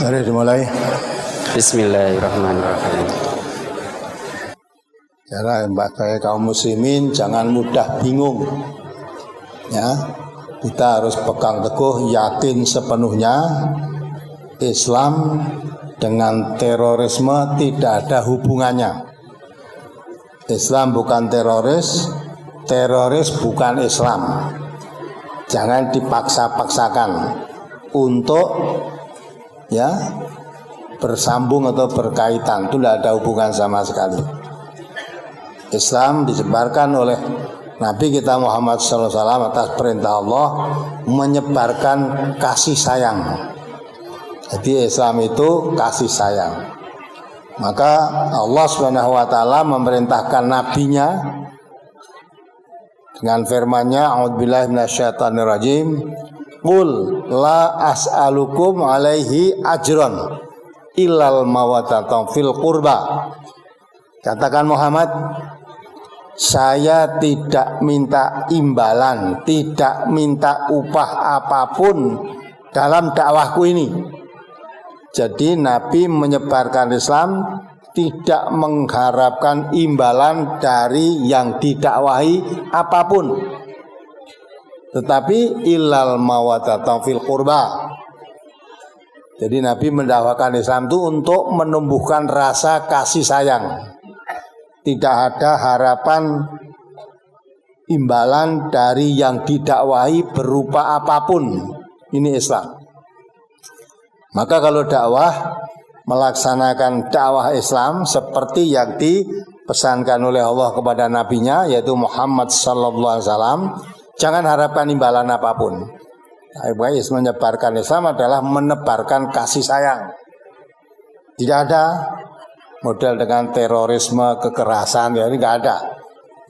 Mari dimulai. Bismillahirrahmanirrahim. Cara sebagai kaum muslimin jangan mudah bingung. Ya, kita harus pegang teguh, yakin sepenuhnya Islam dengan terorisme tidak ada hubungannya. Islam bukan teroris, teroris bukan Islam. Jangan dipaksa-paksakan untuk ya bersambung atau berkaitan, itu tidak ada hubungan sama sekali. Islam disebarkan oleh Nabi kita Muhammad SAW atas perintah Allah menyebarkan kasih sayang. Jadi Islam itu kasih sayang. Maka Allah SWT memerintahkan nabinya dengan firman-Nya, A'udzubillahi minasyaitonirrajim, qul la as'alukum alaihi ajron illal mawaddatan fil qurba. Katakan Muhammad, saya tidak minta imbalan, tidak minta upah apapun dalam dakwahku ini. Jadi Nabi menyebarkan Islam tidak mengharapkan imbalan dari yang didakwahi apapun. Tetapi illal mawaddatan fil qurba. Jadi Nabi mendakwakan Islam itu untuk menumbuhkan rasa kasih sayang. Tidak ada harapan imbalan dari yang didakwahi berupa apapun. Ini Islam. Maka kalau dakwah, melaksanakan dakwah Islam seperti yang dipesankan oleh Allah kepada nabinya, yaitu Muhammad SAW, jangan harapkan imbalan apapun. Menyebarkan Islam adalah menebarkan kasih sayang. Tidak ada model dengan terorisme, kekerasan, ya ini nggak ada.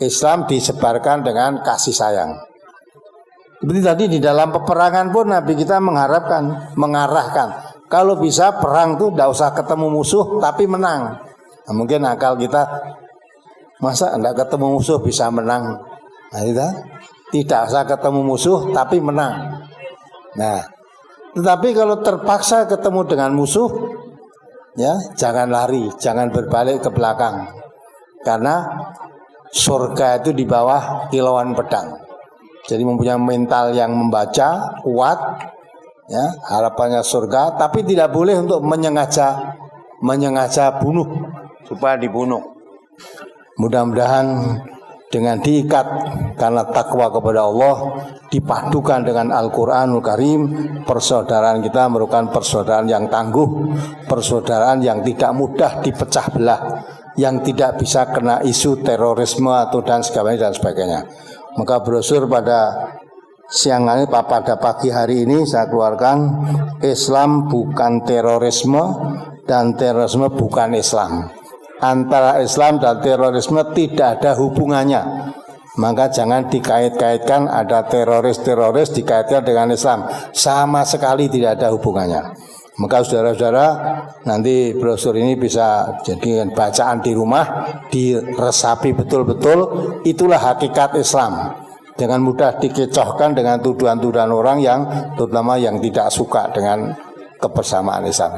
Islam disebarkan dengan kasih sayang. Seperti tadi di dalam peperangan pun Nabi kita mengarahkan. Kalau bisa perang tuh tidak usah ketemu musuh tapi menang. Nah, mungkin akal kita, masa tidak ketemu musuh bisa menang? Nah, tidak usah ketemu musuh tapi menang. Nah, tetapi kalau terpaksa ketemu dengan musuh, ya, jangan lari, jangan berbalik ke belakang. Karena surga itu di bawah kilauan pedang. Jadi mempunyai mental yang membaca, kuat, ya, harapannya surga, tapi tidak boleh untuk menyengaja bunuh, supaya dibunuh. Mudah-mudahan dengan diikat karena takwa kepada Allah, dipadukan dengan Al-Quranul Karim, persaudaraan kita merupakan persaudaraan yang tangguh, persaudaraan yang tidak mudah dipecah belah, yang tidak bisa kena isu terorisme atau dan sebagainya. Maka brosur pada siang ini, pada pagi hari ini saya keluarkan, Islam bukan terorisme dan terorisme bukan Islam. Antara Islam dan terorisme tidak ada hubungannya. Maka jangan dikait-kaitkan ada teroris dikaitkan dengan Islam. Sama sekali tidak ada hubungannya. Maka saudara-saudara, nanti brosur ini bisa jadi bacaan di rumah, diresapi betul-betul, itulah hakikat Islam. Jangan mudah dikecohkan dengan tuduhan-tuduhan orang yang terutama yang tidak suka dengan kebersamaan Islam.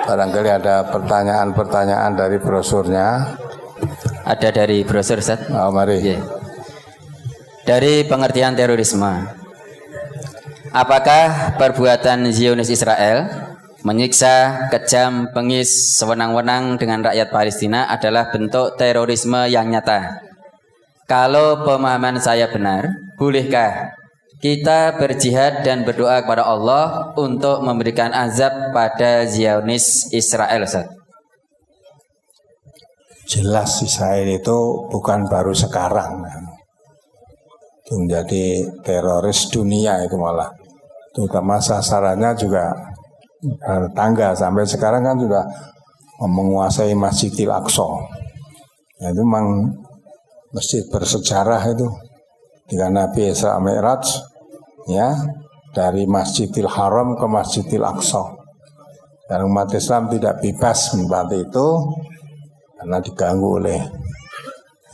Barangkali ada pertanyaan-pertanyaan dari brosurnya. Ada dari brosur, Ustaz? Oh, mari. Yeah. Dari pengertian terorisme, apakah perbuatan Zionis Israel menyiksa, kejam, bengis, sewenang-wenang dengan rakyat Palestina adalah bentuk terorisme yang nyata? Kalau pemahaman saya benar, bolehkah kita berjihad dan berdoa kepada Allah untuk memberikan azab pada Zionis Israel, Ustaz? Jelas Israel itu bukan baru sekarang. Itu menjadi teroris dunia itu malah. Terutama sasarannya juga tangga sampai sekarang kan sudah menguasai Masjidil Aqsa. Ya, itu memang masjid bersejarah itu. Dengan Nabi Isra Mi'raj, ya, dari Masjidil Haram ke Masjidil Aqsa. Dan umat Islam tidak bebas menempati itu karena diganggu oleh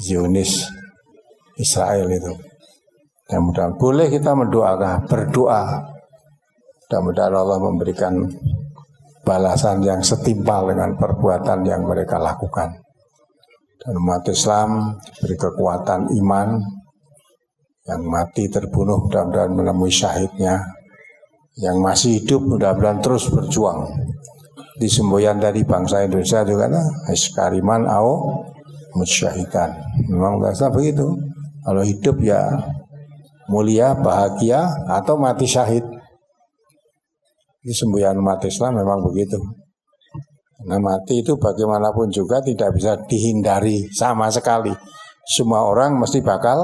Zionis Israel itu. Ya, mudah boleh kita berdoa. Mudah-mudahan Allah memberikan balasan yang setimpal dengan perbuatan yang mereka lakukan. Dan umat Islam diberi kekuatan iman, yang mati terbunuh mudah-mudahan menemui syahidnya, yang masih hidup mudah-mudahan terus berjuang. Di semboyan dari bangsa Indonesia juga iskariman au musyahidan. Memang biasa begitu. Kalau hidup ya mulia, bahagia, atau mati syahid. Di semboyan umat Islam memang begitu. Karena mati itu bagaimanapun juga tidak bisa dihindari sama sekali. Semua orang mesti bakal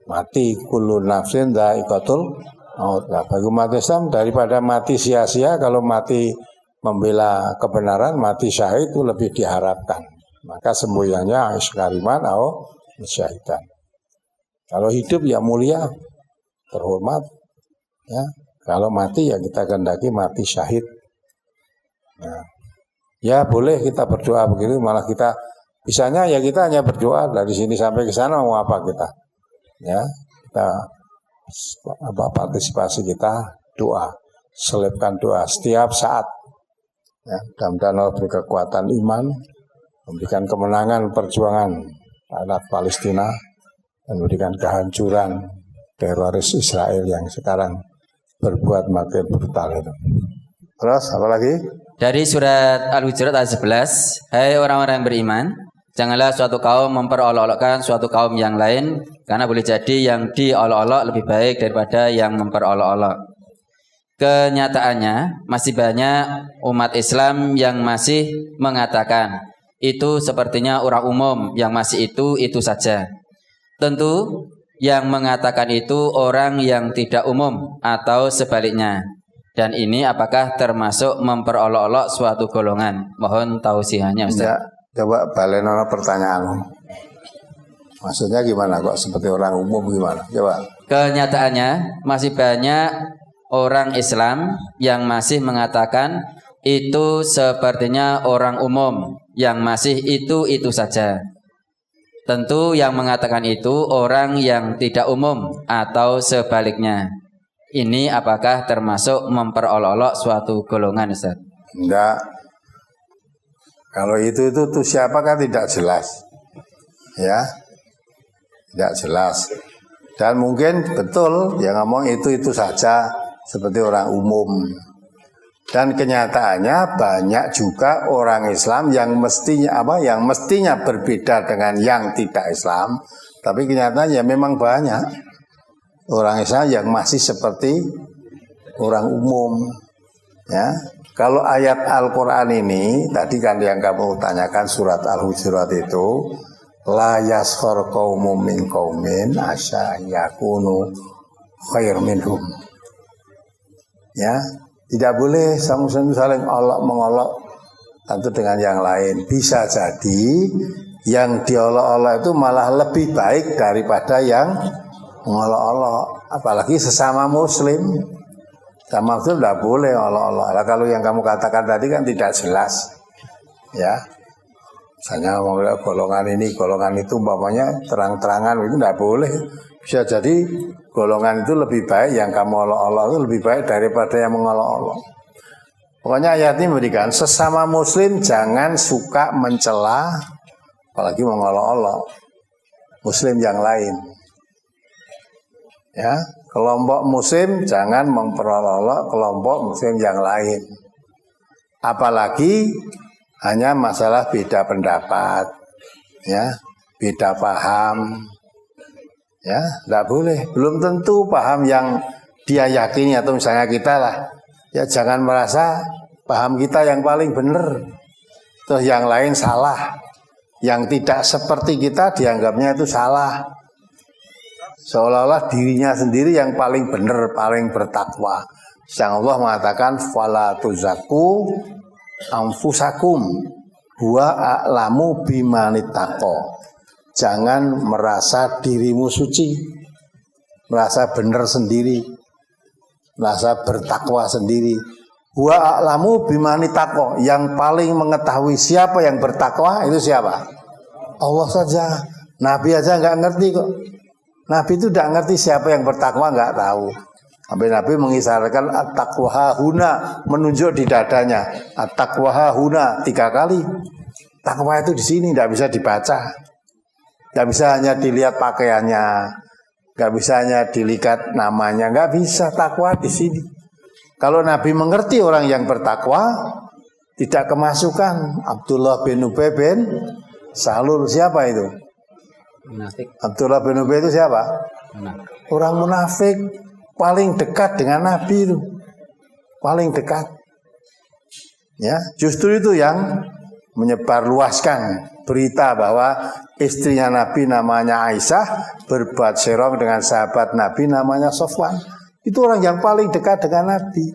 mati. Kullu nafsin dha'iqatul maut. Nah, bagi umat Islam daripada mati sia-sia, kalau mati membela kebenaran, mati syahid itu lebih diharapkan. Maka semboyannya iskariman au musyahidan. Kalau hidup ya mulia, terhormat, ya. Kalau mati ya kita kehendaki mati syahid. Nah, ya boleh kita berdoa begitu, malah kita bisanya ya kita hanya berdoa dari sini sampai ke sana, mau apa kita? Ya, kita partisipasi kita doa, selipkan doa setiap saat. Ya, mudah-mudahan Allah beri kekuatan iman, memberikan kemenangan perjuangan anak Palestina, dan memberikan kehancuran teroris Israel yang sekarang berbuat makin brutal itu. Terus apa lagi? Dari surat Al-Hujurat ayat 11, hai orang-orang yang beriman, janganlah suatu kaum memperolok-olokkan suatu kaum yang lain, karena boleh jadi yang diolok-olok lebih baik daripada yang memperolok-olok. Kenyataannya masih banyak umat Islam yang masih mengatakan itu sepertinya orang umum yang masih itu saja. Tentu yang mengatakan itu orang yang tidak umum atau sebaliknya. Dan ini apakah termasuk memperolok-olok suatu golongan? Mohon tausiahnya Ustaz. Ya, coba balenono pertanyaan. Maksudnya gimana kok seperti orang umum gimana? Coba. Kenyataannya masih banyak orang Islam yang masih mengatakan itu sepertinya orang umum yang masih itu saja. Tentu yang mengatakan itu orang yang tidak umum atau sebaliknya. Ini apakah termasuk memperolok-olok suatu golongan, Ustaz? Enggak. Kalau itu siapa kan tidak jelas. Ya. Tidak jelas. Dan mungkin betul yang ngomong itu saja seperti orang umum. Dan kenyataannya banyak juga orang Islam yang mestinya berbeda dengan yang tidak Islam, tapi kenyataannya memang banyak orang Islam yang masih seperti orang umum. Ya, kalau ayat Al-Quran ini tadi kan yang kamu tanyakan surat Al-Hujurat itu, la yaskhar qaumun min qaumin asa yakunu khair minhum. Ya. Tidak boleh saling mengolok satu dengan yang lain. Bisa jadi yang diolok-olok itu malah lebih baik daripada yang mengolok-olok. Apalagi sesama muslim. Sama muslim tidak boleh olok-olok. Nah, kalau yang kamu katakan tadi kan tidak jelas. Ya. Misalnya golongan ini, golongan itu umpamanya terang-terangan itu tidak boleh. Bisa jadi golongan itu lebih baik, yang kamu olok-olok itu lebih baik daripada yang mengolok-olok. Pokoknya ayat ini memberikan sesama muslim jangan suka mencela, apalagi mengolok-olok muslim yang lain. Ya, kelompok muslim jangan memperolok-olok kelompok muslim yang lain. Apalagi hanya masalah beda pendapat, ya, beda paham. Ya, tidak boleh. Belum tentu paham yang dia yakini, atau misalnya kita lah. Ya, jangan merasa paham kita yang paling benar, terus yang lain salah. Yang tidak seperti kita dianggapnya itu salah. Seolah-olah dirinya sendiri yang paling benar, paling bertakwa. Yang Allah mengatakan fala tuzaku anfusakum huwa a'lamu bimanittaqo. Jangan merasa dirimu suci, merasa benar sendiri, merasa bertakwa sendiri. Wa a'lamu bimanittaqo, yang paling mengetahui siapa yang bertakwa itu siapa? Allah saja. Nabi aja nggak ngerti kok. Nabi itu tidak ngerti siapa yang bertakwa, nggak tahu. Sampai Nabi mengisyaratkan at-taqwa huna, menunjuk di dadanya. At-taqwa huna 3 kali. Takwa itu di sini, tidak bisa dibaca. Tidak bisa hanya dilihat pakaiannya, nggak bisa hanya dilihat namanya, nggak bisa. Takwa di sini. Kalau Nabi mengerti orang yang bertakwa, tidak kemasukan. Abdullah bin Ubay bin Salul, siapa itu? Munafik. Abdullah bin Ubay itu siapa? Orang munafik, paling dekat dengan Nabi itu, paling dekat. Ya, justru itu yang menyebarluaskan berita bahwa istrinya Nabi namanya Aisyah berbuat serong dengan sahabat Nabi namanya Sofwan. Itu orang yang paling dekat dengan Nabi.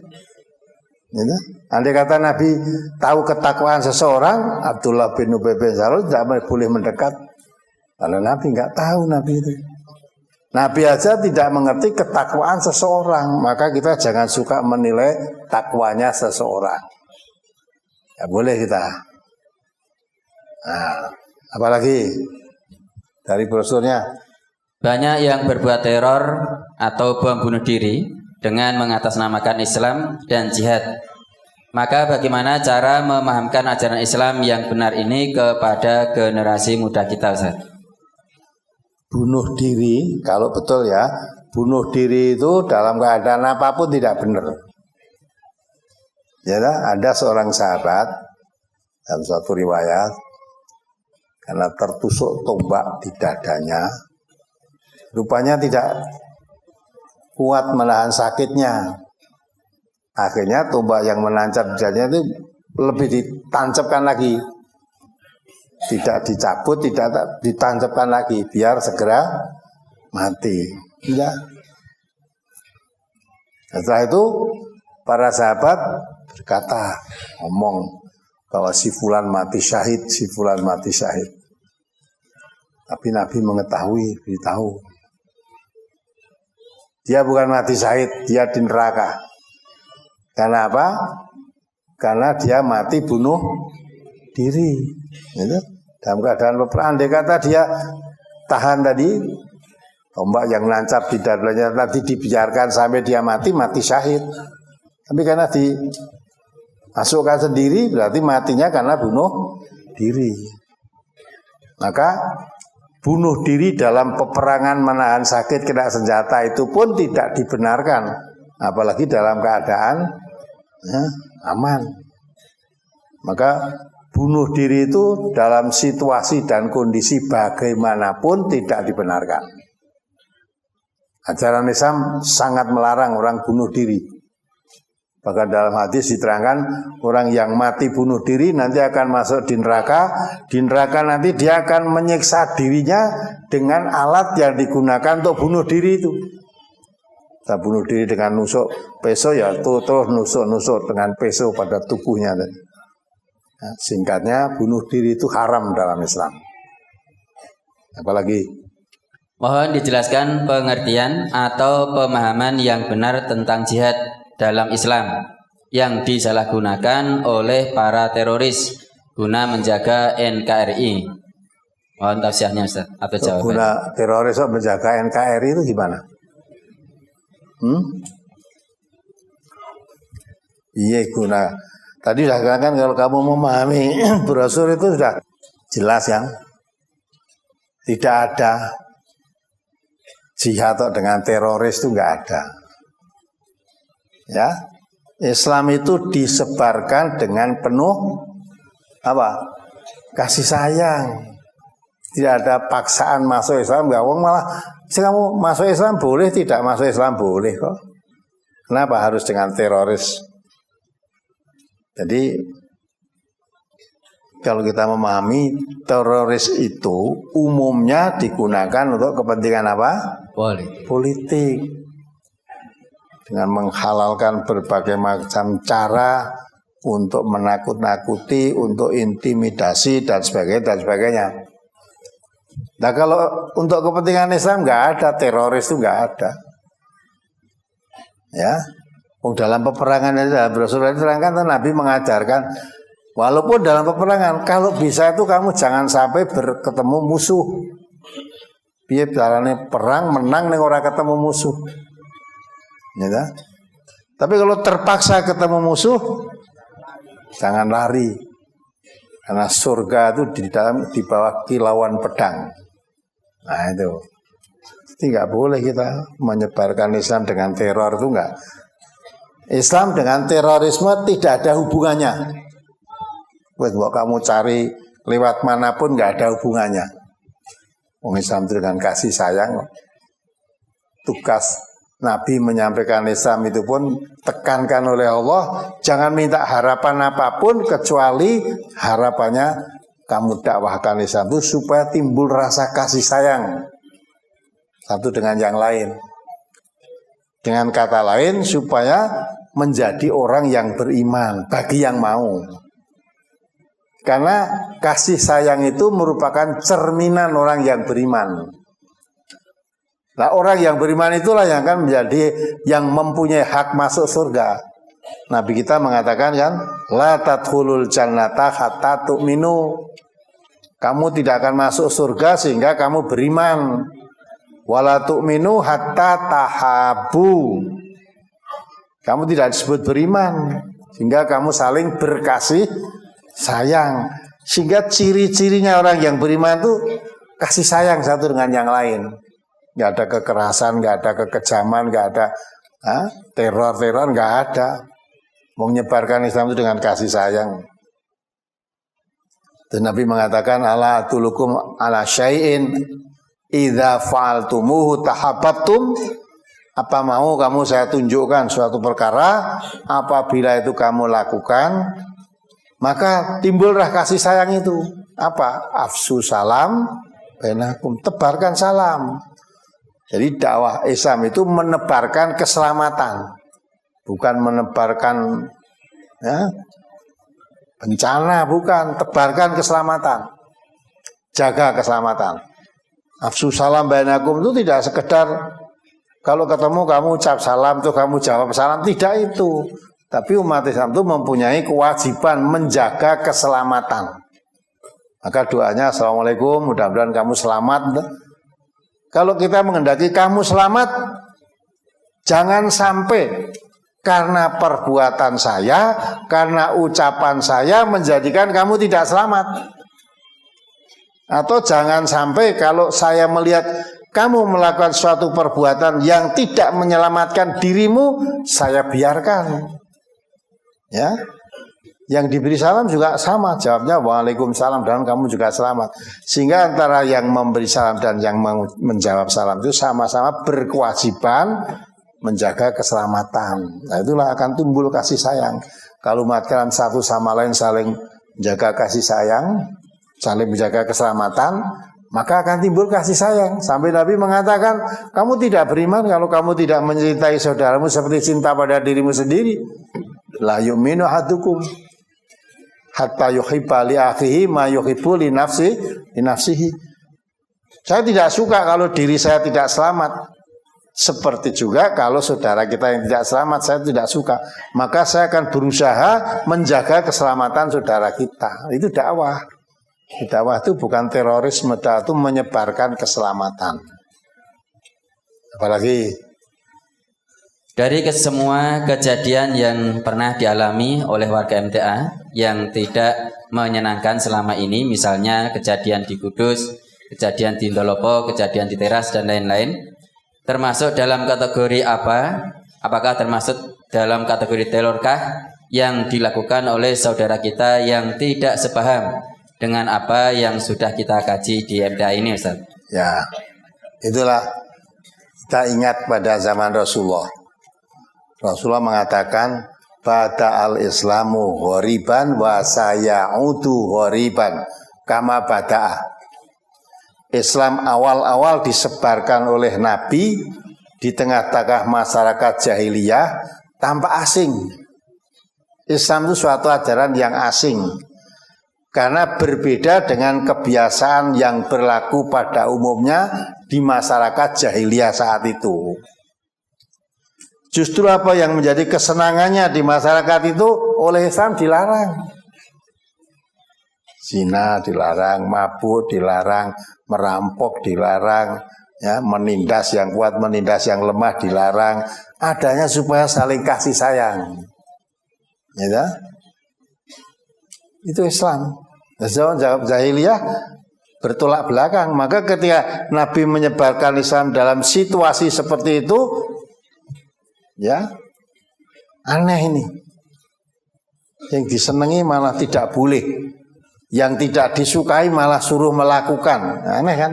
Ya, andai kata Nabi tahu ketakwaan seseorang, Abdullah bin Ubay bin Salul tidak boleh mendekat. Karena Nabi nggak tahu Nabi itu. Nabi aja tidak mengerti ketakwaan seseorang, maka kita jangan suka menilai takwanya seseorang. Ya boleh kita. Nah, apalagi dari brosurnya. Banyak yang berbuat teror atau bom bunuh diri dengan mengatasnamakan Islam dan jihad. Maka bagaimana cara memahamkan ajaran Islam yang benar ini kepada generasi muda kita, Ustaz? Bunuh diri, kalau betul ya, bunuh diri itu dalam keadaan apapun tidak benar. Ya, ada seorang sahabat dalam suatu riwayat karena tertusuk tombak di dadanya, rupanya tidak kuat menahan sakitnya. Akhirnya tombak yang menancap di dadanya itu lebih ditancapkan lagi. Tidak dicabut, tidak ditancapkan lagi biar segera mati. Tidak. Setelah itu para sahabat berkata, ngomong bahwa si fulan mati syahid, si fulan mati syahid. Tapi Nabi mengetahui, beritahu. Dia bukan mati syahid, dia di neraka. Karena apa? Karena dia mati bunuh diri. Gitu. Dalam keadaan peperangan, andai kata dia tahan tadi, tombak yang nancap di dadanya nanti dibiarkan sampai dia mati, mati syahid. Tapi karena dimasukkan sendiri, berarti matinya karena bunuh diri. Maka bunuh diri dalam peperangan menahan sakit kena senjata itu pun tidak dibenarkan. Apalagi dalam keadaan ya, aman. Maka bunuh diri itu dalam situasi dan kondisi bagaimanapun tidak dibenarkan. Ajaran Islam sangat melarang orang bunuh diri. Bahkan dalam hadis diterangkan orang yang mati bunuh diri nanti akan masuk di neraka. Di neraka nanti dia akan menyiksa dirinya dengan alat yang digunakan untuk bunuh diri itu. Kita bunuh diri dengan nusuk peso ya terus nusuk dengan peso pada tubuhnya. Singkatnya bunuh diri itu haram dalam Islam. Apalagi mohon dijelaskan pengertian atau pemahaman yang benar tentang jihad dalam Islam yang disalahgunakan oleh para teroris guna menjaga NKRI. Mohon tafsirnya Ustaz atau jawaban. Guna teroris menjaga NKRI itu gimana? Iya guna. Tadi sudah katakan kalau kamu memahami brosur itu sudah jelas yang tidak ada jihad dengan teroris itu nggak ada. Ya, Islam itu disebarkan dengan penuh apa? Kasih sayang. Tidak ada paksaan masuk Islam, nggak malah kamu masuk Islam boleh, tidak masuk Islam boleh kok. Kenapa harus dengan teroris? Jadi kalau kita memahami teroris itu umumnya digunakan untuk kepentingan apa? Politik. Dengan menghalalkan berbagai macam cara untuk menakut-nakuti, untuk intimidasi dan sebagainya. Nah kalau untuk kepentingan Islam nggak ada, teroris itu nggak ada. Ya. Dalam peperangan itu dalam Rasulullah diterangkan Nabi mengajarkan walaupun dalam peperangan kalau bisa itu kamu jangan sampai berketemu musuh. Piye carane perang menang ning ora ketemu musuh. Ya, tapi kalau terpaksa ketemu musuh, jangan lari. Karena surga itu di bawah kilauan pedang. Nah itu. Jadi nggak boleh kita menyebarkan Islam dengan teror, itu nggak. Islam dengan terorisme tidak ada hubungannya. Buat kamu cari lewat manapun nggak ada hubungannya. Wong Islam itu dengan kasih sayang. Tugas Nabi menyampaikan Islam itu pun tekankan oleh Allah, jangan minta harapan apapun kecuali harapannya kamu dakwahkan Islam itu supaya timbul rasa kasih sayang satu dengan yang lain. Dengan kata lain supaya menjadi orang yang beriman bagi yang mau. Karena kasih sayang itu merupakan cerminan orang yang beriman. Nah, orang yang beriman itulah yang akan menjadi yang mempunyai hak masuk surga. Nabi kita mengatakan kan, la tadkhulul jannata hatta tu'minu. Kamu tidak akan masuk surga sehingga kamu beriman. Wala tu'minu hatta tahabu. Kamu tidak disebut beriman sehingga kamu saling berkasih sayang. Sehingga ciri-cirinya orang yang beriman itu kasih sayang satu dengan yang lain. Nggak ada kekerasan, nggak ada kekejaman, nggak ada teror-teror, nggak ada. Menyebarkan Islam itu dengan kasih sayang. Dan Nabi mengatakan, ala atulukum ala syai'in idza fa'altumuhu tahabbtum. Apa mau kamu saya tunjukkan suatu perkara, apabila itu kamu lakukan, maka timbullah kasih sayang itu. Apa? Afsu salam bainakum, tebarkan salam. Jadi dakwah Islam itu menebarkan keselamatan, bukan menebarkan bencana, bukan, tebarkan keselamatan, jaga keselamatan. Afsu salam bainakum itu tidak sekedar kalau ketemu kamu ucap salam tuh kamu jawab salam, tidak itu. Tapi umat Islam itu mempunyai kewajiban menjaga keselamatan. Maka doanya assalamualaikum, mudah-mudahan kamu selamat. Kalau kita menghendaki kamu selamat, jangan sampai karena perbuatan saya, karena ucapan saya menjadikan kamu tidak selamat. Atau jangan sampai kalau saya melihat kamu melakukan suatu perbuatan yang tidak menyelamatkan dirimu, saya biarkan. Ya. Yang diberi salam juga sama, jawabnya waalaikumsalam dan kamu juga selamat. Sehingga antara yang memberi salam dan yang menjawab salam itu sama-sama berkewajiban menjaga keselamatan. Nah, itulah akan tumbuh kasih sayang. Kalau umat kalian satu sama lain saling menjaga kasih sayang, saling menjaga keselamatan, maka akan timbul kasih sayang. Sampai Nabi mengatakan, kamu tidak beriman kalau kamu tidak mencintai saudaramu seperti cinta pada dirimu sendiri. La yu'minu ahadukum hatta yuhibba li akhihi ma yuhibbu li nafsihi. Saya tidak suka kalau diri saya tidak selamat. Seperti juga kalau saudara kita yang tidak selamat, saya tidak suka. Maka saya akan berusaha menjaga keselamatan saudara kita. Itu dakwah. Dakwah itu bukan terorisme, dakwah itu menyebarkan keselamatan. Apalagi dari semua kejadian yang pernah dialami oleh warga MTA yang tidak menyenangkan selama ini, misalnya kejadian di Kudus, kejadian di Ndolopo, kejadian di Teras, dan lain-lain, termasuk dalam kategori apa? Apakah termasuk dalam kategori terorkah yang dilakukan oleh saudara kita yang tidak sepaham dengan apa yang sudah kita kaji di MTA ini, Ustaz? Ya, itulah kita ingat pada zaman Rasulullah. Rasulullah mengatakan bada al-islamu ghoriban wa sayaudu ghoriban kama bada'a. Islam awal-awal disebarkan oleh Nabi di tengah-tengah masyarakat jahiliyah tanpa asing. Islam itu suatu ajaran yang asing karena berbeda dengan kebiasaan yang berlaku pada umumnya di masyarakat jahiliyah saat itu. Justru apa yang menjadi kesenangannya di masyarakat itu oleh Islam dilarang. Zina dilarang, mabuk dilarang, merampok dilarang, Ya, menindas yang kuat, menindas yang lemah dilarang. Adanya supaya saling kasih sayang. Ya, itu Islam. Zaman jahiliyah bertolak belakang. Maka ketika Nabi menyebarkan Islam dalam situasi seperti itu, ya aneh ini. Yang disenangi malah tidak boleh, yang tidak disukai malah suruh melakukan. Aneh kan?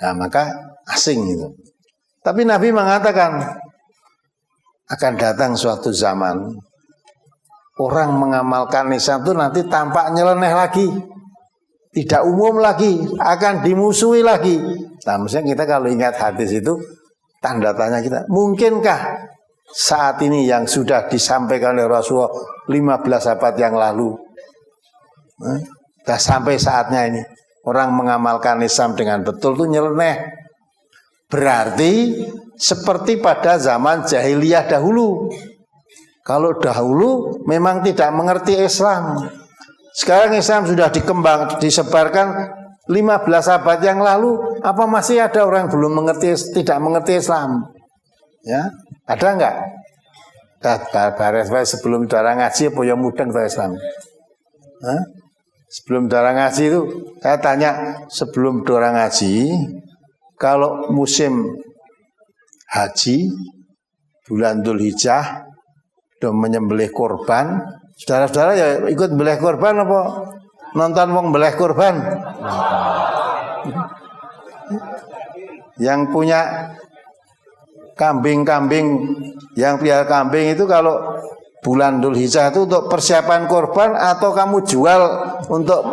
Nah, maka asing itu. Tapi Nabi mengatakan akan datang suatu zaman orang mengamalkan Islam itu nanti tampak nyeleneh lagi, tidak umum lagi, akan dimusuhi lagi. Nah, maksudnya kita kalau ingat hadis itu tanda tanya kita, mungkinkah saat ini yang sudah disampaikan oleh Rasulullah 15 abad yang lalu, sudah sampai saatnya ini orang mengamalkan Islam dengan betul itu nyeleneh. Berarti seperti pada zaman jahiliyah dahulu. Kalau dahulu memang tidak mengerti Islam. Sekarang Islam sudah disebarkan 15 abad yang lalu. Apa masih ada orang belum mengerti, tidak mengerti Islam? Ya, ada enggak? Sebelum darah ngaji apa yang mudeng ke Islam? Hah? Sebelum darah ngaji itu saya tanya, sebelum darah ngaji, kalau musim haji bulan Dzulhijjah udah menyembelih korban, saudara-saudara ya ikut beleh korban apa nonton wong beleh korban? Yang punya kambing-kambing, yang pelihara kambing itu kalau bulan Dzulhijjah itu untuk persiapan korban atau kamu jual untuk,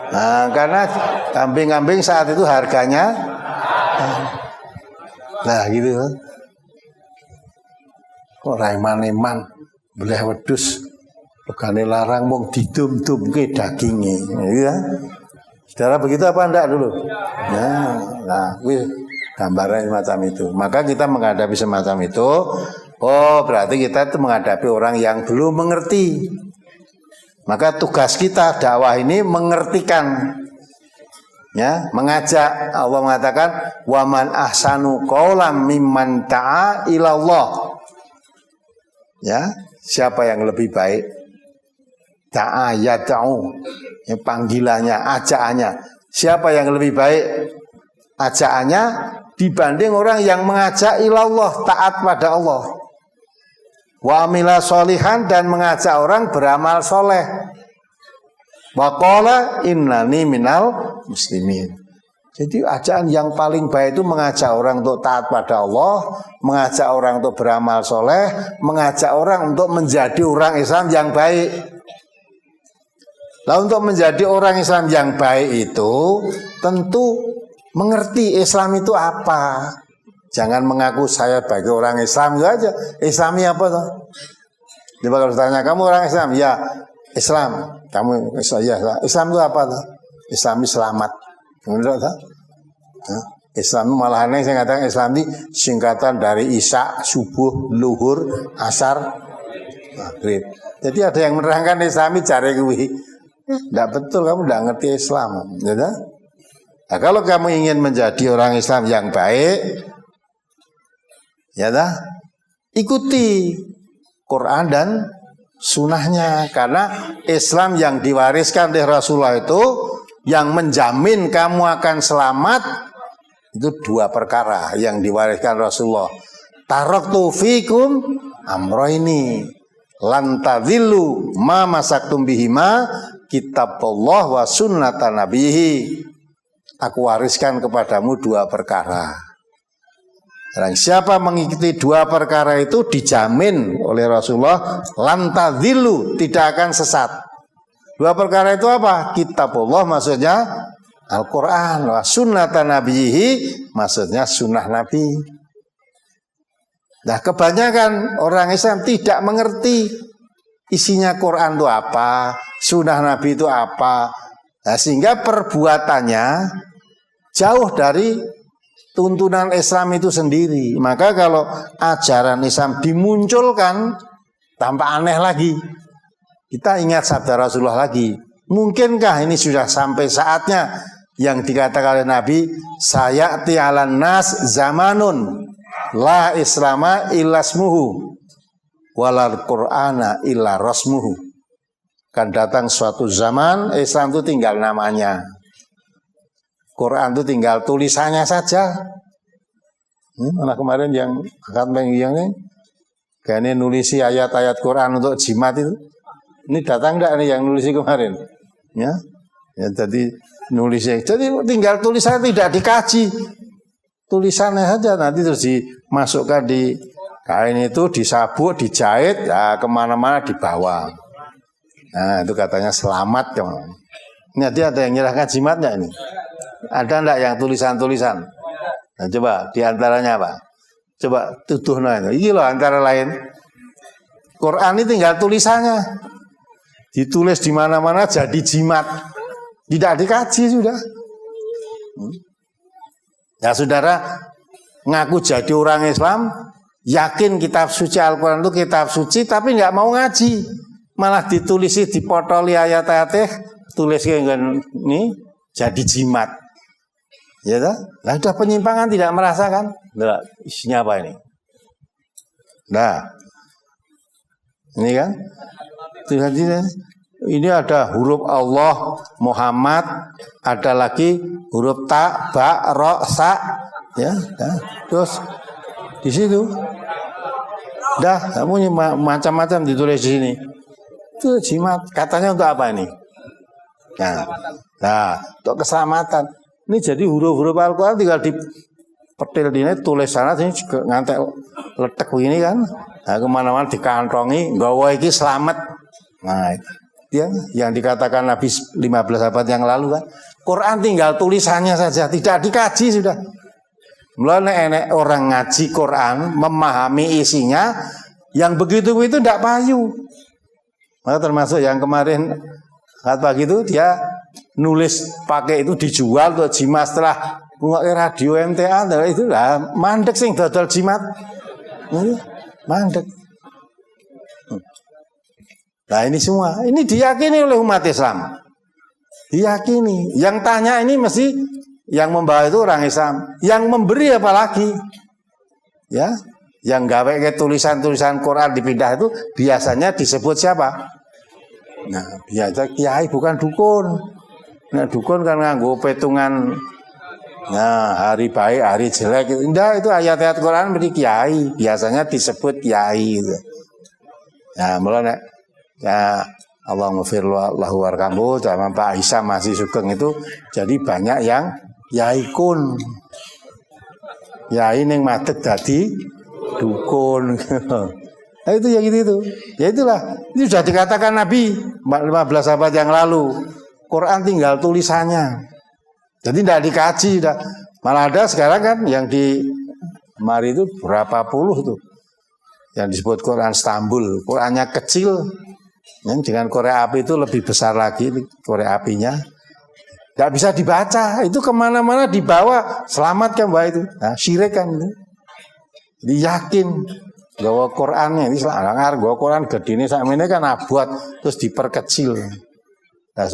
nah karena kambing-kambing saat itu harganya, nah gitu. Kok raiman-iman beleh wedhus regane larang mung didum-dumke daginge, ya. Saudara begitu apa enggak dulu? Nah, gambaran semacam itu. Maka kita menghadapi semacam itu, oh berarti kita itu menghadapi orang yang belum mengerti. Maka tugas kita dakwah ini mengertikan, ya, mengajak. Allah mengatakan, "Waman ahsanu qaulan mimman ta'a ilallah." Ya, siapa yang lebih baik? Ta'a yad'u, ya, panggilannya, ajakannya. Siapa yang lebih baik ajakannya dibanding orang yang mengajak ilallah, taat pada Allah. Wa amila solihan, dan mengajak orang beramal soleh. Wa qala innani minal muslimin. Jadi ajakan yang paling baik itu mengajak orang untuk taat pada Allah, mengajak orang untuk beramal soleh, mengajak orang untuk menjadi orang Islam yang baik. Nah, untuk menjadi orang Islam yang baik itu tentu mengerti Islam itu apa. Jangan mengaku saya sebagai orang Islam itu aja. Islami apa toh? Coba kalau tanya kamu orang Islam, ya Islam. Kamu ya Islam itu apa toh? Islami selamat. Menurut toh? Islam malah aneh, saya katakan Islam ini singkatan dari Isya, subuh, luhur, asar, maghrib. Jadi ada yang menerangkan Islami cari kuwi. Tidak betul, kamu tidak ngerti Islam. Ya, nah, kalau kamu ingin menjadi orang Islam yang baik, ya dah, ikuti Quran dan sunnahnya. Karena Islam yang diwariskan oleh Rasulullah itu, yang menjamin kamu akan selamat, itu dua perkara yang diwariskan Rasulullah. Taraktu fikum amroini lan tadillu ma masaktum bihima kitabullah wa sunnatan nabihi. Aku wariskan kepadamu dua perkara. Dan siapa mengikuti dua perkara itu dijamin oleh Rasulullah lan tadillu, tidak akan sesat. Dua perkara itu apa? Kitabullah maksudnya Al-Quran, wa sunnatan nabihi maksudnya sunnah Nabi. Nah, kebanyakan orang Islam tidak mengerti isinya Quran itu apa, sunnah Nabi itu apa. Nah, sehingga perbuatannya jauh dari tuntunan Islam itu sendiri. Maka kalau ajaran Islam dimunculkan, tampak aneh lagi. Kita ingat sabda Rasulullah lagi. Mungkinkah ini sudah sampai saatnya yang dikatakan oleh Nabi, sayati 'alan nas zamanun la islama illa ismuhu walal qur'ana illa rasmuhu. Akan datang suatu zaman Islam itu tinggal namanya, Quran itu tinggal tulisannya saja. Anak kemarin yang akan ini kayaknya nulisi ayat-ayat Quran untuk jimat itu, ini datang enggak nih yang nulisi kemarin? Ya jadi nulisnya, jadi tinggal tulisannya tidak dikaji, tulisannya saja, nanti terus dimasukkan di kain itu, disabuk, dijahit, ya kemana-mana dibawa. Nah itu katanya selamat. Ini ada yang nyerahkan jimatnya ini? Ada enggak yang tulisan-tulisan? Nah, coba diantaranya apa? Coba tuduh itu. Ini loh antara lain. Quran ini tinggal tulisannya, ditulis di mana-mana jadi jimat. Tidak dikaji sudah. Ya saudara, ngaku jadi orang Islam, yakin kitab suci Al-Quran itu kitab suci, tapi nggak mau ngaji, malah ditulisi, dipotoli ayat-ayatnya, tulis kayak ini jadi jimat. Ya tak? Nah sudah penyimpangan tidak merasakan. Nah, isinya apa ini? Nah, ini kan? Ini ada huruf Allah, Muhammad, ada lagi huruf ta, ba, ro, sa, ya, nah, terus di situ, dah, kamu macam-macam ditulis di sini. Itu jimat, katanya untuk apa ini? Nah, untuk keselamatan. Ini jadi huruf-huruf Al-Quran tinggal dipetil di ini, tulis sana sini juga ngantek letek begini kan, nah kemana-mana dikantongi, gawa iki selamat. Nah, dia yang dikatakan Nabi 15 abad yang lalu kan, Quran tinggal tulisannya saja, tidak dikaji sudah. Mulai enek orang ngaji Quran, memahami isinya, yang begitu-begitu tidak payu. Maka termasuk yang kemarin saat pagi itu dia nulis pakai itu dijual untuk jimat, setelah pakai radio MTA itu lah mandek sing dodol jimat. Mandek. Nah ini semua, ini diyakini oleh umat Islam. Diyakini. Yang tanya ini mesti yang membawa itu orang Islam. Yang memberi apalagi? Ya, yang gawe ke tulisan-tulisan Quran dipindah itu biasanya disebut siapa? Nah, biasa kiai bukan dukun. Nah, dukun kan nganggo petungan. Nah, hari baik, hari jelek. Enggak, itu ayat-ayat Quran beri kiai. Biasanya disebut kiai gitu. Nah, mulai ya Allah ngfirlahu warhamhu, zaman Pak Isa masih sugeng itu, jadi banyak yang yaikun. Yai ning madeg dadi dukun. Nah itu ya gitu. Ya itulah. Ini sudah dikatakan Nabi 15 abad yang lalu. Quran tinggal tulisannya. Jadi tidak dikaji, malah ada sekarang kan yang di mari itu berapa puluh tuh yang disebut Quran Istanbul. Qurannya kecil. Dengan korek api itu lebih besar lagi korek apinya, nggak bisa dibaca, itu kemana-mana dibawa, selamat kan mbak itu, nah, syirik kan itu, diyakin bahwa Qurannya ini selangar, bahwa Quran gede ini sama ini kan abot, terus diperkecil, nah,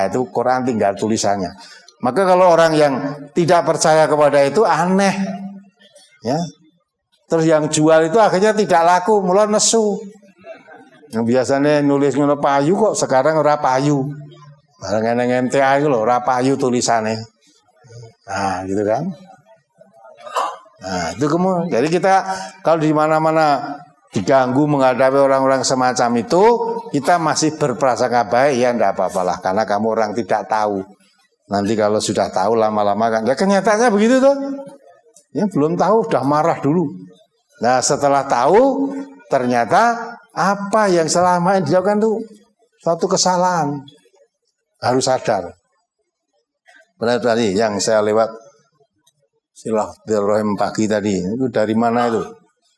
itu Quran tinggal tulisannya. Maka kalau orang yang tidak percaya kepada itu aneh, ya, terus yang jual itu akhirnya tidak laku, mulai nesu. Yang biasanya nulis ngono payu kok sekarang ora payu. Barang nang MTA itu loh ora payu tulisannya. Nah, gitu kan. Nah, itu kemudian. Jadi kita kalau di mana-mana diganggu menghadapi orang-orang semacam itu, kita masih berprasangka baik, ya enggak apa-apalah karena kamu orang tidak tahu. Nanti kalau sudah tahu lama-lama kan, ya kenyataannya begitu tuh. Ya belum tahu udah marah dulu. Nah, setelah tahu ternyata apa yang selama ini dilakukan itu suatu kesalahan, harus sadar. Benar tadi yang saya lewat Silaturahim pagi tadi, itu dari mana itu?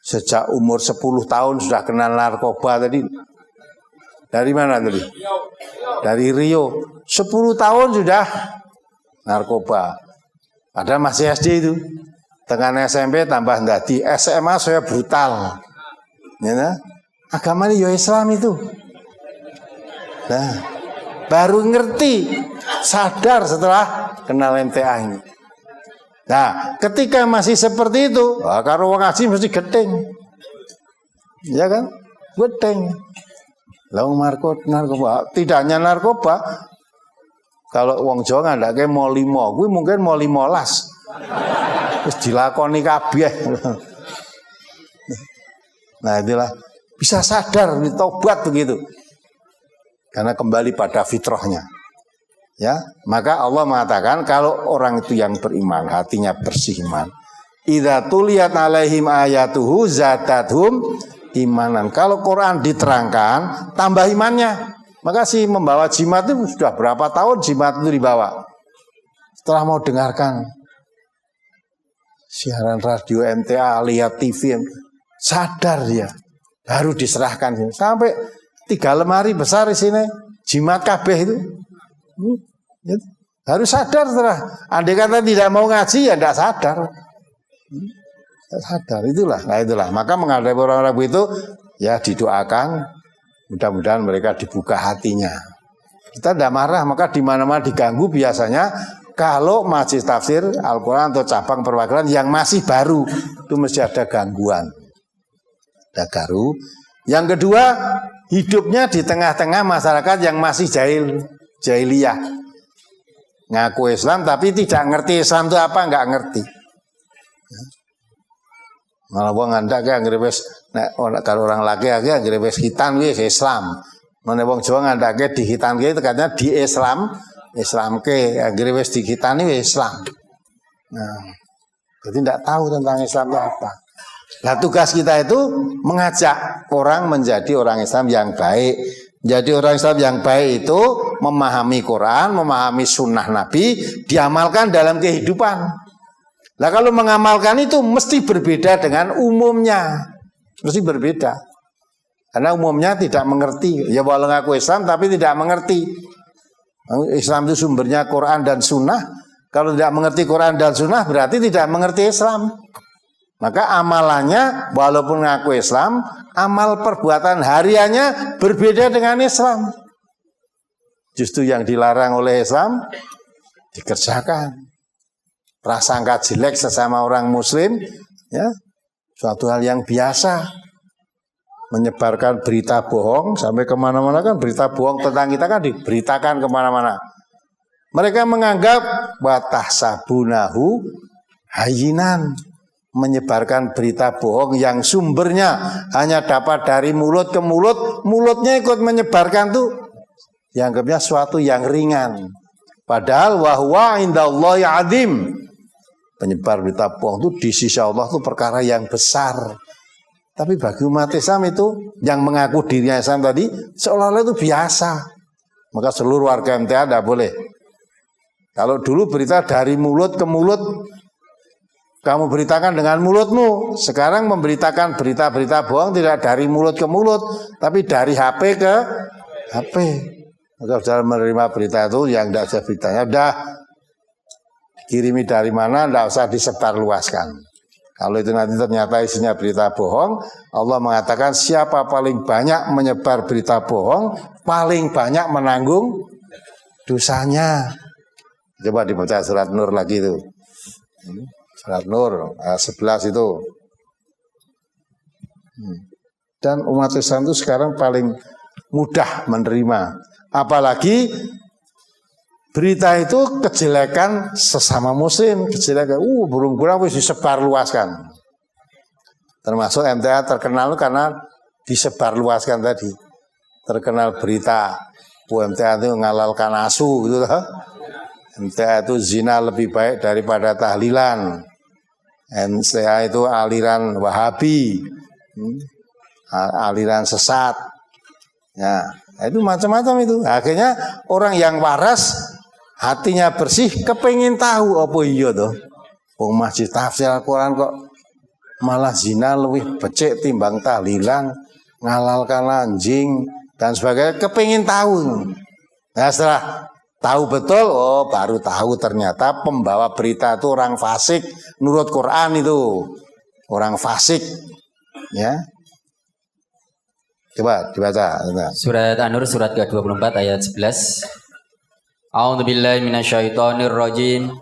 Sejak umur 10 tahun sudah kenal narkoba tadi. Dari mana tadi? Dari Rio. 10 tahun sudah narkoba. Padahal masih SD itu. Tengah SMP tambah di SMA saya brutal. Ya, agama ini ya Islam itu. Nah, baru ngerti, sadar setelah kenal MTA ini. Nah, ketika masih seperti itu, karo wong ngaji mesti gedeng. Ya kan? Gedeng. Lah narkoba, tidak hanya narkoba. Kalau wong Jawa ngandake mau 5, kuwi mungkin mau 15. Wis dilakoni kabeh. Nah, itulah bisa sadar, tobat begitu. Karena kembali pada fitrahnya. Ya, maka Allah mengatakan kalau orang itu yang beriman, hatinya bersih iman. Idza tuliyat alaihim ayatuhu zadathum imanan. Kalau Quran diterangkan, tambah imannya. Maka si membawa jimat itu sudah berapa tahun jimat itu dibawa. Setelah mau dengarkan siaran radio MTA, lihat TV, sadar dia. Baru diserahkan sampai 3 lemari besar di sini jimat kabeh itu. Harus sadar setelah. Andai kata tidak mau ngaji ya tidak sadar. Sadar itulah. Nah itulah. Maka menghadapi orang-orang itu ya didoakan. Mudah-mudahan mereka dibuka hatinya. Kita tidak marah. Maka di mana-mana diganggu biasanya kalau masjid tafsir Al-Quran atau cabang perwakilan yang masih baru itu mesti ada gangguan. Ada garu. Yang kedua hidupnya di tengah-tengah masyarakat yang masih jahiliyah, ngaku Islam tapi tidak ngerti Islam itu apa, nggak ngerti. Malah wong ngandak anggere wis nek kalau orang laki anggere wis hitan wis Islam. Mene wong Jawa ngandake dihitanke itu katanya di Islamke anggere wis dihitani wis Islam. Nah, jadi tidak tahu tentang Islam itu apa. Nah, tugas kita itu mengajak orang menjadi orang Islam yang baik. Jadi orang Islam yang baik itu memahami Quran, memahami sunnah Nabi, diamalkan dalam kehidupan. Nah kalau mengamalkan itu mesti berbeda dengan umumnya. Mesti berbeda. Karena umumnya tidak mengerti. Ya walau ngaku Islam tapi tidak mengerti. Islam itu sumbernya Quran dan sunnah. Kalau tidak mengerti Quran dan sunnah berarti tidak mengerti Islam. Maka amalannya walaupun ngaku Islam, amal perbuatan hariannya berbeda dengan Islam. Justru yang dilarang oleh Islam dikerjakan. Prasangka jelek sesama orang Muslim, ya, suatu hal yang biasa. Menyebarkan berita bohong sampai kemana-mana kan berita bohong tentang kita kan diberitakan kemana-mana. Mereka menganggap watahsabunahu hayyinan. Menyebarkan berita bohong yang sumbernya hanya dapat dari mulut ke mulut, mulutnya ikut menyebarkan tuh dianggapnya suatu yang ringan. Padahal wahwa indallahi azim. Penyebar berita bohong itu di sisi Allah itu perkara yang besar. Tapi bagi umat Islam itu yang mengaku dirinya Islam tadi seolah-olah itu biasa. Maka seluruh warga MTA tidak boleh. Kalau dulu berita dari mulut ke mulut, kamu beritakan dengan mulutmu. Sekarang memberitakan berita-berita bohong tidak dari mulut ke mulut, tapi dari HP ke HP. Maka sudah menerima berita itu yang tidak usah beritanya, sudah kirimi dari mana, tidak usah disebarluaskan. Kalau itu nanti ternyata isinya berita bohong, Allah mengatakan siapa paling banyak menyebar berita bohong, paling banyak menanggung dosanya. Coba dibaca surat Nur lagi itu. Surat Nur 11 itu. Dan umat Islam itu sekarang paling mudah menerima. Apalagi berita itu kejelekan sesama muslim, kejelekan burung-burung wis disebarluaskan. Termasuk MTA terkenal karena disebarluaskan tadi. Terkenal berita MTA itu ngalalkan asu gitu loh. MTA itu zina lebih baik daripada tahlilan. MTA itu aliran Wahabi, aliran sesat. Ya, itu macam-macam itu. Akhirnya orang yang waras, hatinya bersih, kepengin tahu apa iya toh. Wong masjid tafsir Al-Quran kok malah zina lebih becik timbang tahlilan, ngalalkan anjing dan sebagainya, kepengin tahu. Nah setelah tahu betul, baru tahu ternyata pembawa berita itu orang fasik. Menurut Quran itu orang fasik, ya. Coba dibaca. Surat An-Nur surat ke-24 ayat 11. A'udzu billahi minasyaitonir rajim.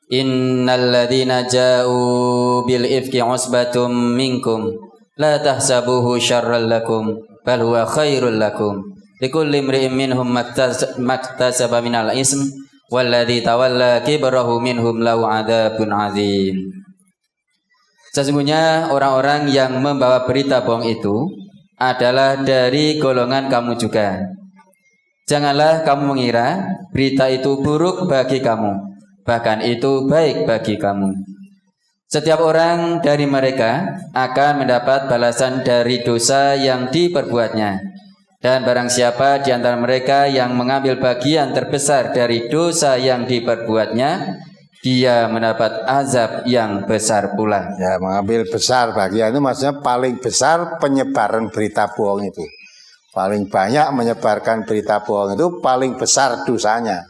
Innal ladzina ja'u bil ifki usbatum minkum la tahsabuhu syarran lakum bal huwa khairul lakum. Likulli imri'in minhum maktasaba minal ism walladzi tawalla kibrahu minhum lahu adzabun adzim. Sesungguhnya orang-orang yang membawa berita bohong itu adalah dari golongan kamu juga. Janganlah kamu mengira berita itu buruk bagi kamu, bahkan itu baik bagi kamu. Setiap orang dari mereka akan mendapat balasan dari dosa yang diperbuatnya. Dan barang siapa di antara mereka yang mengambil bagian terbesar dari dosa yang diperbuatnya, dia mendapat azab yang besar pula. Ya, mengambil besar bagian itu maksudnya paling besar penyebaran berita bohong itu. Paling banyak menyebarkan berita bohong itu paling besar dosanya.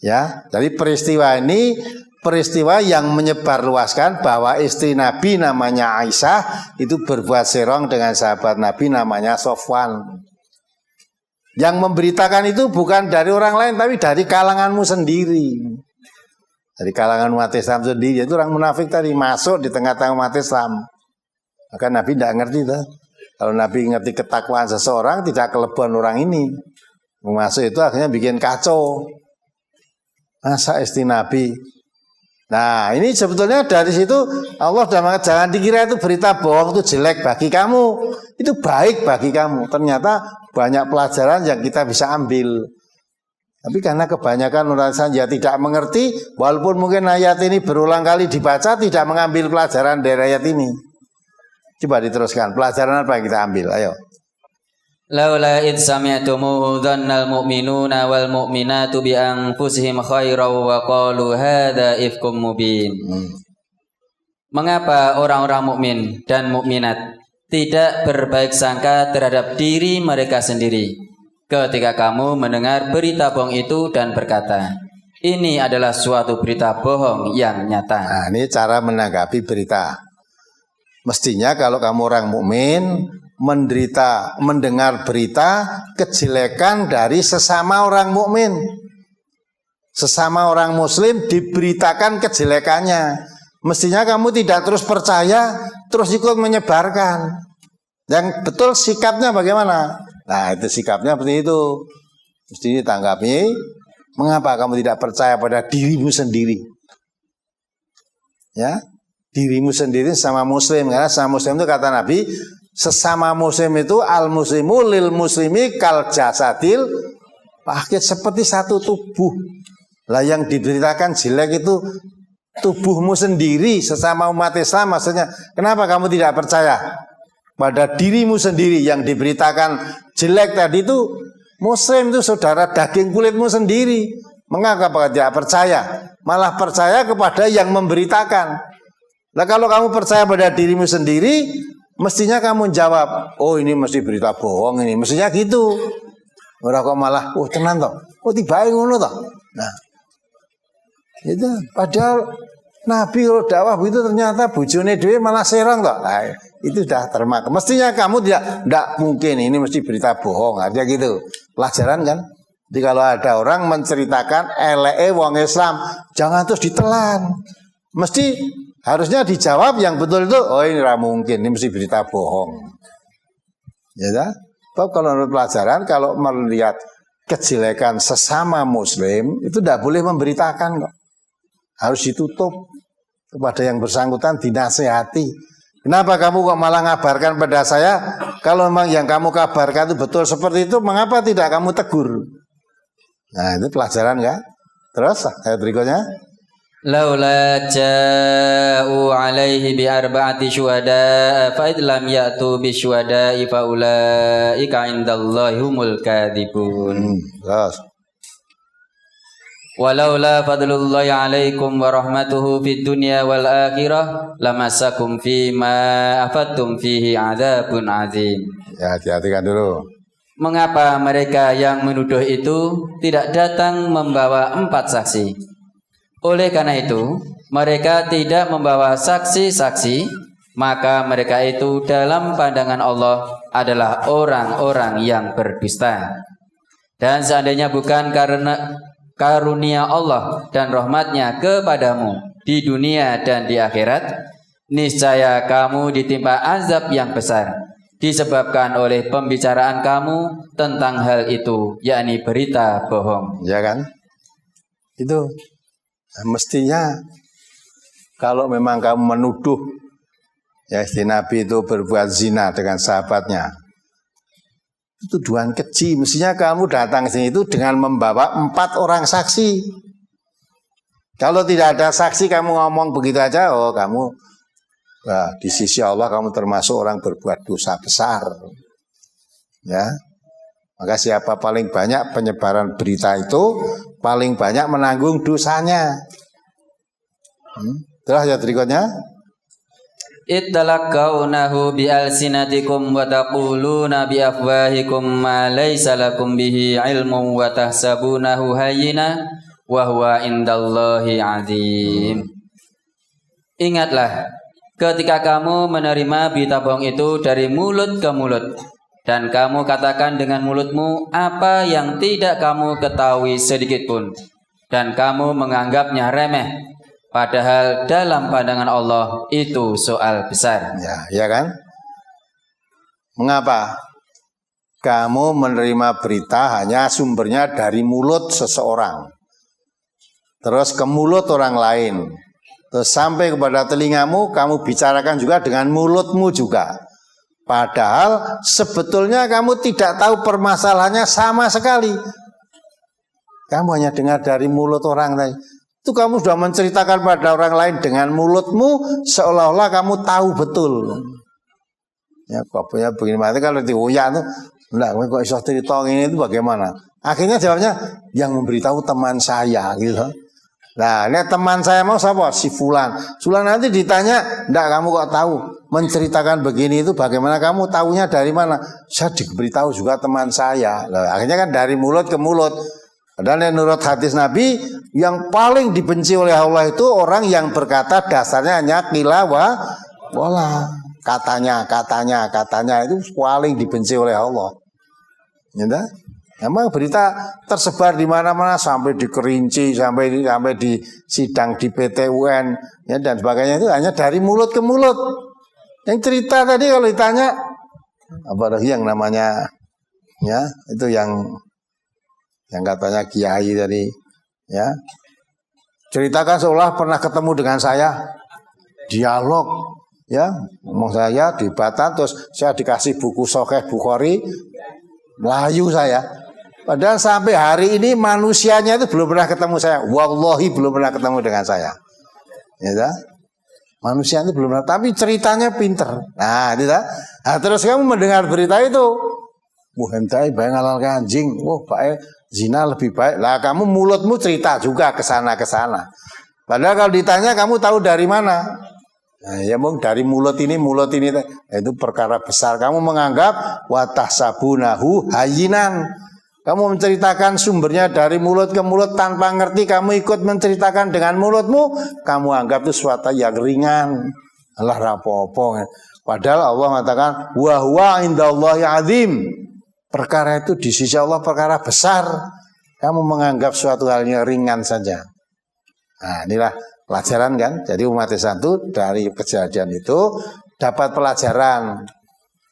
Ya, jadi peristiwa ini peristiwa yang menyebarluaskan bahwa istri Nabi namanya Aisyah itu berbuat serong dengan sahabat Nabi namanya Sofwan. Yang memberitakan itu bukan dari orang lain tapi dari kalanganmu sendiri. Dari kalangan umat Islam sendiri. Itu orang munafik tadi masuk di tengah-tengah umat Islam. Maka Nabi tidak ngerti tuh. Kalau Nabi ngerti ketakwaan seseorang, tidak kelebihan orang ini. Masuk itu akhirnya bikin kacau. Masa istri Nabi. Nah, ini sebetulnya dari situ Allah sudah mengatakan jangan dikira itu berita bohong itu jelek bagi kamu. Itu baik bagi kamu. Ternyata banyak pelajaran yang kita bisa ambil. Tapi karena kebanyakan orang saja tidak mengerti, walaupun mungkin ayat ini berulang kali dibaca, tidak mengambil pelajaran dari ayat ini. Coba diteruskan, pelajaran apa yang kita ambil? Ayo. Laula id sami'tumuhu dhannal mu'minuna wal mu'minatu bi anfusihim khairan wa qalu hadza ifkum mubin. Mengapa orang-orang mukmin dan mukminat tidak berbaik sangka terhadap diri mereka sendiri ketika kamu mendengar berita bohong itu dan berkata, ini adalah suatu berita bohong yang nyata. Nah, ini cara menanggapi berita. Mestinya kalau kamu orang mukmin mendengar berita kejelekan dari sesama orang mukmin, sesama orang muslim diberitakan kejelekannya, mestinya kamu tidak terus percaya, terus ikut menyebarkan. Yang betul sikapnya bagaimana? Nah, itu sikapnya seperti itu. Mesti ditanggapi, mengapa kamu tidak percaya pada dirimu sendiri? Ya, dirimu sendiri sama muslim, karena sama muslim itu kata Nabi, sesama muslim itu al muslimu lil muslimi kal jasadil wahid, seperti satu tubuh. Lah yang diberitakan jelek itu tubuhmu sendiri, sesama umat Islam maksudnya. Kenapa kamu tidak percaya pada dirimu sendiri? Yang diberitakan jelek tadi itu muslim, itu saudara daging kulitmu sendiri. Mengapa tidak percaya? Malah percaya kepada yang memberitakan. Nah, kalau kamu percaya pada dirimu sendiri, mestinya kamu jawab, oh ini mesti berita bohong ini, mestinya gitu. Ora kok malah, oh tenan toh, oh tiba-tiba ngono toh. Nah, itu padahal Nabi kalau dakwah begitu ternyata bojone dhewe malah serang toh. Nah, itu sudah termakan. Mestinya kamu tidak mungkin ini mesti berita bohong, aja gitu. Pelajaran kan? Jadi kalau ada orang menceritakan eleke wong Islam, jangan terus ditelan. Mesti harusnya dijawab yang betul itu, oh ini tidak mungkin, ini mesti berita bohong. Ya dah. Kalau menurut pelajaran, kalau melihat kejelekan sesama muslim, itu tidak boleh memberitakan kok. Harus ditutup, kepada yang bersangkutan dinasehati. Kenapa kamu kok malah ngabarkan pada saya? Kalau memang yang kamu kabarkan itu betul seperti itu, mengapa tidak kamu tegur? Nah, itu pelajaran ya. Terus ayat berikutnya. Laula ja'u alaihi bi arba'ati syuhada fa idlam ya'tu bi syuhada'i fa ulaika indallahi humul kadhibun. Terus. Walaula fadlullahi alaikum wa rahmatuhu fid dunya wal akhirah lamassakum fima afattum fihi adzabun azim. Ya, hati-hatikan dulu. Mengapa mereka yang menuduh itu tidak datang membawa 4 saksi? Oleh karena itu, mereka tidak membawa saksi-saksi, maka mereka itu dalam pandangan Allah adalah orang-orang yang berdusta. Dan seandainya bukan karena karunia Allah dan rahmatnya kepadamu di dunia dan di akhirat, niscaya kamu ditimpa azab yang besar disebabkan oleh pembicaraan kamu tentang hal itu, yakni berita bohong. Ya kan? Itu mestinya kalau memang kamu menuduh ya istri Nabi itu berbuat zina dengan sahabatnya, itu tuduhan keji. Mestinya kamu datang ke sini itu dengan membawa 4 orang saksi. Kalau tidak ada saksi kamu ngomong begitu aja, oh kamu di sisi Allah kamu termasuk orang berbuat dosa besar. Ya, maka siapa paling banyak penyebaran berita itu paling banyak menanggung dosanya. Terus ayat berikutnya. Ittalaqawnahu bi'alsinatikum wa taquluna biafwahikum ma laysa lakum bihi ilmun wa tahsabunahu hayyina wa huwa indallahi azim. Ingatlah ketika kamu menerima berita bohong itu dari mulut ke mulut, dan kamu katakan dengan mulutmu apa yang tidak kamu ketahui sedikit pun, dan kamu menganggapnya remeh. Padahal dalam pandangan Allah itu soal besar. Ya kan? Mengapa? Kamu menerima berita hanya sumbernya dari mulut seseorang, terus ke mulut orang lain, terus sampai kepada telingamu, kamu bicarakan juga dengan mulutmu juga. Padahal sebetulnya kamu tidak tahu permasalahannya sama sekali. Kamu hanya dengar dari mulut orang lain. Itu kamu sudah menceritakan pada orang lain dengan mulutmu seolah-olah kamu tahu betul. Ya, pokoknya begini mati kalau diuyak tuh, enggak, kok iso cerita ini itu bagaimana? Akhirnya jawabnya yang memberitahu teman saya gitu. Nah, ini teman saya mau siapa? Si Fulan. Fulan nanti ditanya, enggak kamu kok tahu menceritakan begini itu bagaimana, kamu tahunya dari mana? Saya diberitahu juga teman saya. Nah, akhirnya kan dari mulut ke mulut. Dan menurut hadis Nabi, yang paling dibenci oleh Allah itu orang yang berkata dasarnya hanya qila wa wala. Katanya itu paling dibenci oleh Allah. Ya, memang berita tersebar di mana-mana sampai di Kerinci, sampai di sidang di PT UN, ya, dan sebagainya itu hanya dari mulut ke mulut. Yang cerita tadi kalau ditanya, apalagi yang namanya, ya itu yang katanya kiai tadi, ya ceritakan seolah pernah ketemu dengan saya, dialog, ya ngomong saya di Batam, terus saya dikasih buku Sahih Bukhari, Melayu saya. Padahal sampai hari ini manusianya itu belum pernah ketemu saya, wallahi belum pernah ketemu dengan saya, ya. Manusia itu belum pernah, tapi ceritanya pinter. Nah, tidak. Nah, terus kamu mendengar berita itu, hentai bae ngalal anjing, baik zina lebih baik. Lah kamu mulutmu cerita juga ke sana. Padahal kalau ditanya kamu tahu dari mana? Nah, ya mung dari mulut ini itu perkara besar. Kamu menganggap wa tahsabunahu hayyinan. Kamu menceritakan sumbernya dari mulut ke mulut tanpa ngerti, kamu ikut menceritakan dengan mulutmu, kamu anggap itu suatu yang ringan. Allah rapopo. Padahal Allah mengatakan wa huwa indallahi azim. Perkara itu di sisi Allah perkara besar. Kamu menganggap suatu hal yang ringan saja. Nah, inilah pelajaran kan. Jadi umat Islam itu dari kejadian itu dapat pelajaran.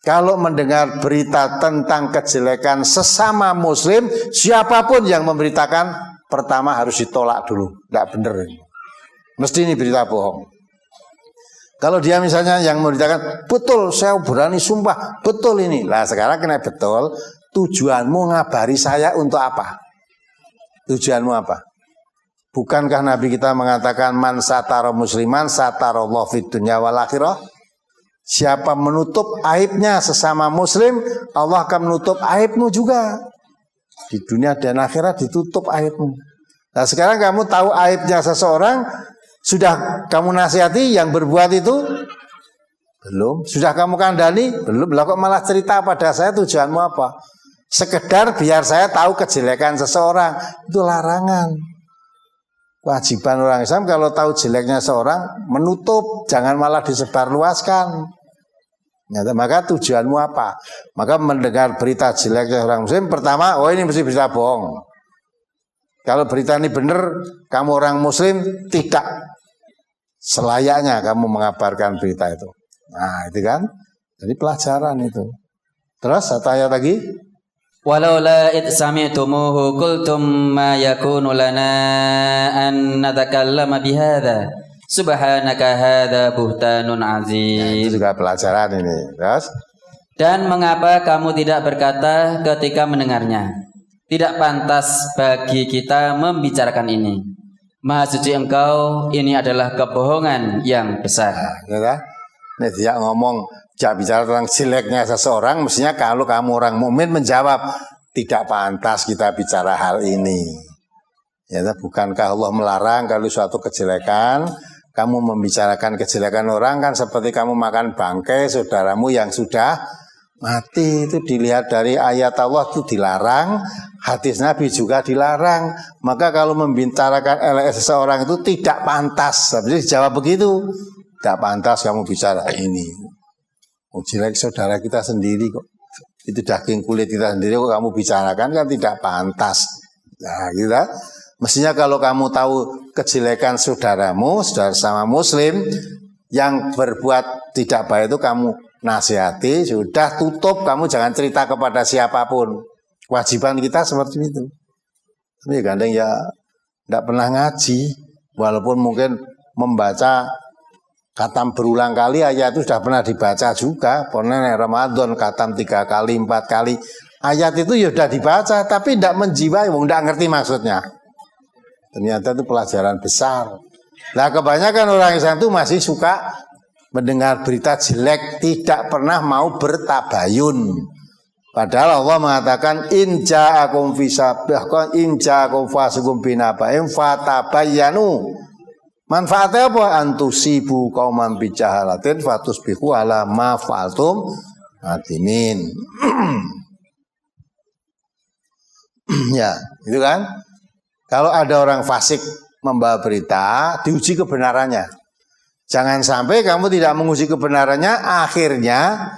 Kalau mendengar berita tentang kejelekan sesama muslim, siapapun yang memberitakan, pertama harus ditolak dulu. Tidak benar ini. Mesti ini berita bohong. Kalau dia misalnya yang memberitakan, betul saya berani sumpah, betul ini. Lah sekarang kena betul, tujuanmu ngabari saya untuk apa? Tujuanmu apa? Bukankah Nabi kita mengatakan man satara musliman satarallahu fid dunya wal akhirah? Siapa menutup aibnya sesama muslim, Allah akan menutup aibmu juga. Di dunia dan akhirat ditutup aibmu. Nah sekarang kamu tahu aibnya seseorang, sudah kamu nasihati yang berbuat itu? Belum. Sudah kamu kandani? Belum. Lah kok malah cerita pada saya, tujuanmu apa? Sekedar biar saya tahu kejelekan seseorang. Itu larangan. Kewajiban orang Islam kalau tahu jeleknya seorang, menutup, jangan malah disebarluaskan. Nyata, maka tujuanmu apa? Maka mendengar berita jelek orang muslim, pertama, oh ini mesti berita bohong. Kalau berita ini benar, kamu orang muslim, tidak selayaknya kamu mengabarkan berita itu. Nah itu kan, jadi pelajaran itu. Terus satu ayat lagi. Walaula id sami'tumuhu qultum ma yakunu lana an natakallama bihadza subhanaka hadza buhtanun azim. Itu juga pelajaran ini. Terus dan mengapa kamu tidak berkata ketika mendengarnya, tidak pantas bagi kita membicarakan ini. Maha suci Engkau, ini adalah kebohongan yang besar. Nah, ini dia ngomong jangan bicara tentang jeleknya seseorang, mestinya kalau kamu orang mukmin menjawab tidak pantas kita bicara hal ini. Ya, bukankah Allah melarang kalau suatu kejelekan kamu membicarakan kejelekan orang kan seperti kamu makan bangkai saudaramu yang sudah mati. Itu dilihat dari ayat Allah itu dilarang, hadis Nabi juga dilarang. Maka kalau membicarakan elek seseorang itu tidak pantas. Jadi dijawab begitu, tidak pantas kamu bicara ini. Oh, jelek saudara kita sendiri kok. Itu daging kulit kita sendiri kok kamu bicarakan kan tidak pantas. Nah, gitu. Mestinya kalau kamu tahu kejelekan saudaramu, saudara sama muslim yang berbuat tidak baik itu kamu nasihati, sudah tutup, kamu jangan cerita kepada siapapun. Kewajiban kita seperti itu. Tapi gandeng ya tidak pernah ngaji, walaupun mungkin membaca khatam berulang kali, ayat itu sudah pernah dibaca juga. Pernah Ramadan khatam 3 kali, 4 kali. Ayat itu ya sudah dibaca, tapi tidak menjiwai, tidak ngerti maksudnya. Ternyata itu pelajaran besar. Nah kebanyakan orang Islam itu masih suka mendengar berita jelek, tidak pernah mau bertabayun. Padahal Allah mengatakan in ja'akum fasiqun binaba'in fatabayyanu. Manfaatnya apa? Antusibu qauman bijahalatin fatusbihu ala ma fa'altum nadimin. Ya, itu kan. Kalau ada orang fasik membawa berita, diuji kebenarannya. Jangan sampai kamu tidak menguji kebenarannya, akhirnya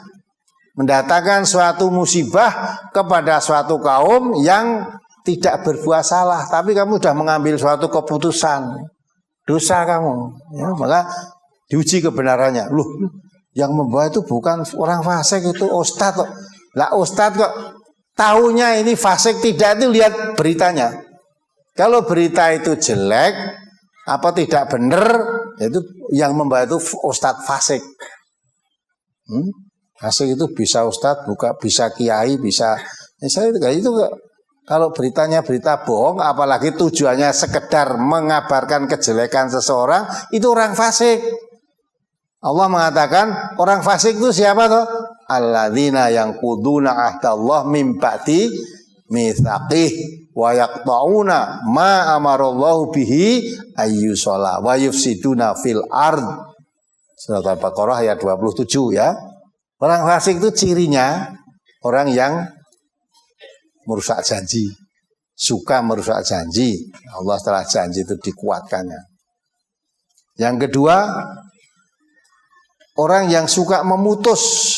mendatangkan suatu musibah kepada suatu kaum yang tidak berbuat salah, tapi kamu sudah mengambil suatu keputusan. Dosa kamu, ya, maka diuji kebenarannya. Loh, yang membawa itu bukan orang fasik, itu ustadz kok. Lah ustadz kok tahunya ini fasik tidak, itu lihat beritanya. Kalau berita itu jelek, apa tidak benar, itu yang membawa itu ustadz fasik. Fasik itu bisa ustadz, bisa kiai, bisa. Saya itu kalau beritanya berita bohong, apalagi tujuannya sekedar mengabarkan kejelekan seseorang, itu orang fasik. Allah mengatakan orang fasik itu siapa toh? Alladzina yanquduna ahdallah min ba'di mitsaqih wa yaqta'una ma amarallahu bihi ayyusala wa yufsiduna fil ard. Surat Al-Baqarah ayat 27 ya. Orang fasik itu cirinya orang yang merusak janji, suka merusak janji. Allah setelah janji itu dikuatkannya. Yang kedua, orang yang suka memutus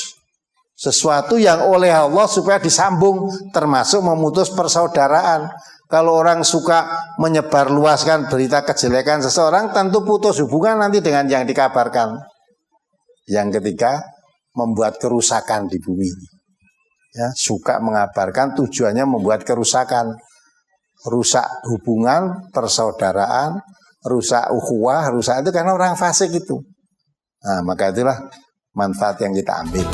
sesuatu yang oleh Allah supaya disambung, termasuk memutus persaudaraan. Kalau orang suka menyebarluaskan berita kejelekan seseorang, tentu putus hubungan nanti dengan yang dikabarkan. Yang ketiga, membuat kerusakan di bumi. Ya, suka mengabarkan tujuannya membuat kerusakan, rusak hubungan persaudaraan, rusak ukhuwah, rusak itu karena orang fasik itu. Nah, maka itulah manfaat yang kita ambil.